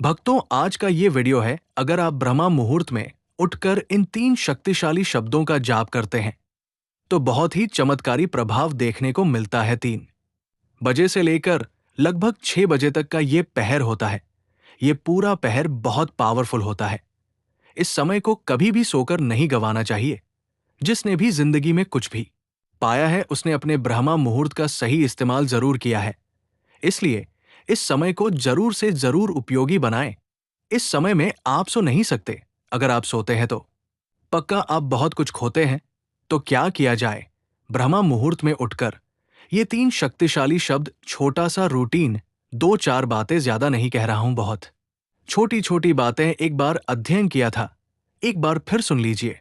भक्तों, आज का ये वीडियो है, अगर आप ब्रह्मा मुहूर्त में उठकर इन 3 शक्तिशाली शब्दों का जाप करते हैं तो बहुत ही चमत्कारी प्रभाव देखने को मिलता है। 3 बजे से लेकर लगभग 6 बजे तक का ये पहर होता है। ये पूरा पहर बहुत पावरफुल होता है। इस समय को कभी भी सोकर नहीं गंवाना चाहिए। जिसने भी जिंदगी में कुछ भी पाया है उसने अपने ब्रह्मा मुहूर्त का सही इस्तेमाल जरूर किया है। इसलिए इस समय को जरूर से जरूर उपयोगी बनाएं। इस समय में आप सो नहीं सकते। अगर आप सोते हैं तो पक्का आप बहुत कुछ खोते हैं। तो क्या किया जाए? ब्रह्मा मुहूर्त में उठकर ये 3 शक्तिशाली शब्द, छोटा सा रूटीन, 2-4 बातें, ज्यादा नहीं कह रहा हूं, बहुत छोटी छोटी बातें एक बार अध्ययन किया था, एक बार फिर सुन लीजिए।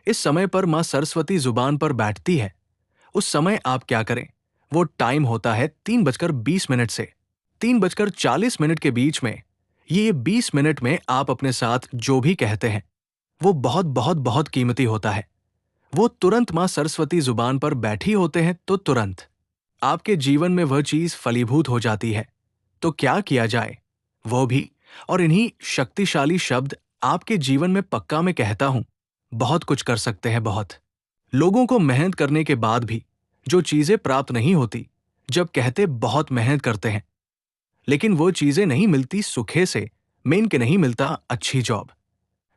इस समय पर मां सरस्वती जुबान पर बैठती है। उस समय आप क्या करें? वो टाइम होता है 3:20 से 3:40 के बीच में। ये 20 मिनट में आप अपने साथ जो भी कहते हैं वो बहुत बहुत बहुत कीमती होता है। वो तुरंत मां सरस्वती जुबान पर बैठी होते हैं तो तुरंत आपके जीवन में वह चीज फलीभूत हो जाती है। तो क्या किया जाए? वो भी और इन्हीं शक्तिशाली शब्द आपके जीवन में पक्का मैं कहता हूं बहुत कुछ कर सकते हैं। बहुत लोगों को मेहनत करने के बाद भी जो चीजें प्राप्त नहीं होती, जब कहते बहुत मेहनत करते हैं लेकिन वो चीजें नहीं मिलती सुखे से, मेन के नहीं मिलता अच्छी जॉब,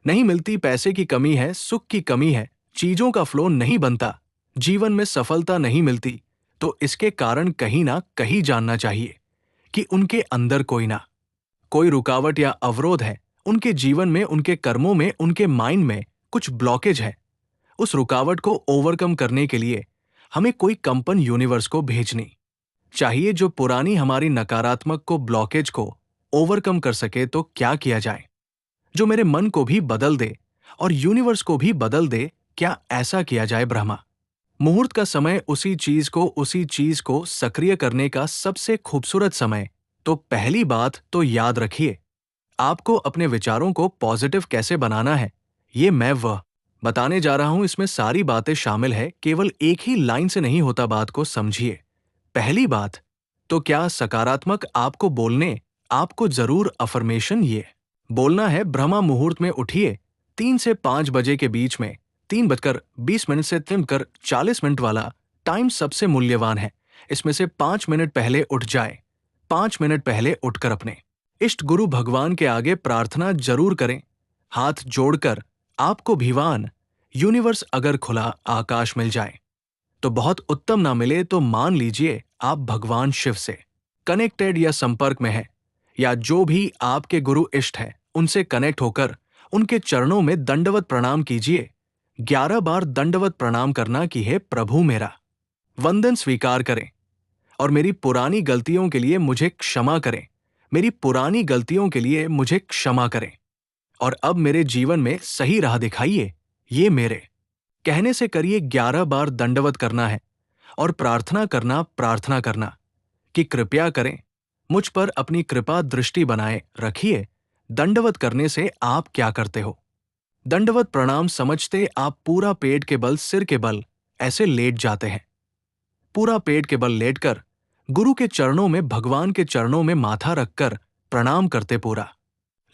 नहीं मिलती, पैसे की कमी है, सुख की कमी है, चीजों का फ्लो नहीं बनता, जीवन में सफलता नहीं मिलती, तो इसके कारण कहीं ना कहीं जानना चाहिए कि उनके अंदर कोई रुकावट या अवरोध है। उनके जीवन में, उनके कर्मों में, उनके माइंड में कुछ ब्लॉकेज है। उस रुकावट को ओवरकम करने के लिए हमें कोई कंपन यूनिवर्स को भेजनी चाहिए जो पुरानी हमारी नकारात्मक को, ब्लॉकेज को ओवरकम कर सके। तो क्या किया जाए? जो मेरे मन को भी बदल दे और यूनिवर्स को भी बदल दे। क्या ऐसा किया जाए? ब्रह्मा मुहूर्त का समय उसी चीज को सक्रिय करने का सबसे खूबसूरत समय। तो पहली बात तो याद रखिए, आपको अपने विचारों को पॉजिटिव कैसे बनाना है, ये मैं वह बताने जा रहा हूं। इसमें सारी बातें शामिल है, केवल एक ही लाइन से नहीं होता, बात को समझिए। पहली बात तो क्या सकारात्मक आपको बोलने, आपको जरूर अफर्मेशन ये बोलना है। ब्रह्मा मुहूर्त में उठिए 3 से 5 बजे के बीच में। 3:20 से 3:40 वाला टाइम सबसे मूल्यवान है। इसमें से 5 मिनट पहले उठ जाए। 5 मिनट पहले उठकर अपने इष्ट गुरु भगवान के आगे प्रार्थना जरूर करें, हाथ जोड़कर। आपको भगवान, यूनिवर्स, अगर खुला आकाश मिल जाए तो बहुत उत्तम, ना मिले तो मान लीजिए आप भगवान शिव से कनेक्टेड या संपर्क में है, या जो भी आपके गुरु इष्ट है उनसे कनेक्ट होकर उनके चरणों में दंडवत प्रणाम कीजिए। 11 बार दंडवत प्रणाम करना कि हे प्रभु, मेरा वंदन स्वीकार करें और मेरी पुरानी गलतियों के लिए मुझे क्षमा करें। मेरी पुरानी गलतियों के लिए मुझे क्षमा करें और अब मेरे जीवन में सही राह दिखाइए। ये मेरे कहने से करिए। 11 बार दंडवत करना है और प्रार्थना करना कि कृपया करें, मुझ पर अपनी कृपा दृष्टि बनाए रखिए। दंडवत करने से आप क्या करते हो? दंडवत प्रणाम समझते आप पूरा पेट के बल, सिर के बल ऐसे लेट जाते हैं। पूरा पेट के बल लेटकर गुरु के चरणों में, भगवान के चरणों में माथा रखकर प्रणाम करते पूरा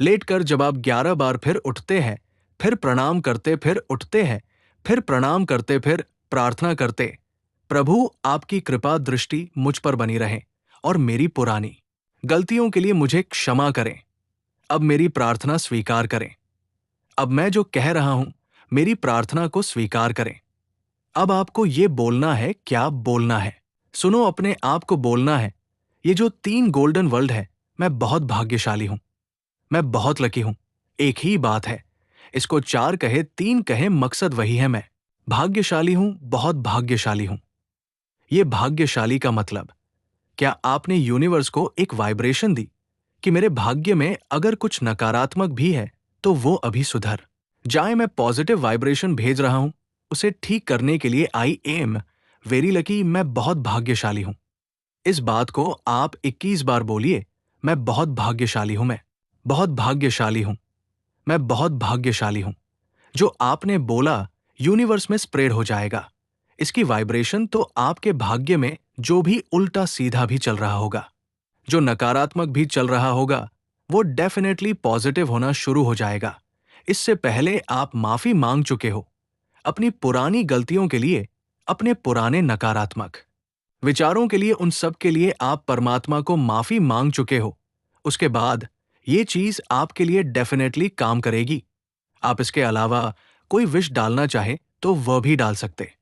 लेटकर। जब आप 11 बार फिर उठते हैं, फिर प्रणाम करते, फिर उठते हैं, फिर प्रणाम करते, फिर प्रार्थना करते, प्रभु आपकी कृपा दृष्टि मुझ पर बनी रहे और मेरी पुरानी गलतियों के लिए मुझे क्षमा करें। अब मेरी प्रार्थना स्वीकार करें। अब मैं जो कह रहा हूं मेरी प्रार्थना को स्वीकार करें। अब आपको ये बोलना है। क्या बोलना है? सुनो, अपने आप को बोलना है, ये जो 3 गोल्डन वर्ड है, मैं बहुत भाग्यशाली हूं, मैं बहुत लकी हूं। एक ही बात है, इसको 4 कहे, 3 कहे, मकसद वही है। मैं भाग्यशाली हूं, बहुत भाग्यशाली हूं। ये भाग्यशाली का मतलब, क्या आपने यूनिवर्स को एक वाइब्रेशन दी कि मेरे भाग्य में अगर कुछ नकारात्मक भी है तो वो अभी सुधर जाए। मैं पॉजिटिव वाइब्रेशन भेज रहा हूं उसे ठीक करने के लिए। आई एम वेरी लकी, मैं बहुत भाग्यशाली हूं। इस बात को आप 21 बार बोलिए। मैं बहुत भाग्यशाली हूं, मैं बहुत भाग्यशाली हूं, मैं बहुत भाग्यशाली हूं। जो आपने बोला यूनिवर्स में स्प्रेड हो जाएगा। इसकी वाइब्रेशन तो आपके भाग्य में जो भी उल्टा सीधा भी चल रहा होगा, जो नकारात्मक भी चल रहा होगा, वो डेफिनेटली पॉजिटिव होना शुरू हो जाएगा। इससे पहले आप माफी मांग चुके हो अपनी पुरानी गलतियों के लिए, अपने पुराने नकारात्मक विचारों के लिए, उन सब के लिए आप परमात्मा को माफी मांग चुके हो। उसके बाद ये चीज आपके लिए डेफिनेटली काम करेगी। आप इसके अलावा कोई विश डालना चाहे तो वह भी डाल सकते।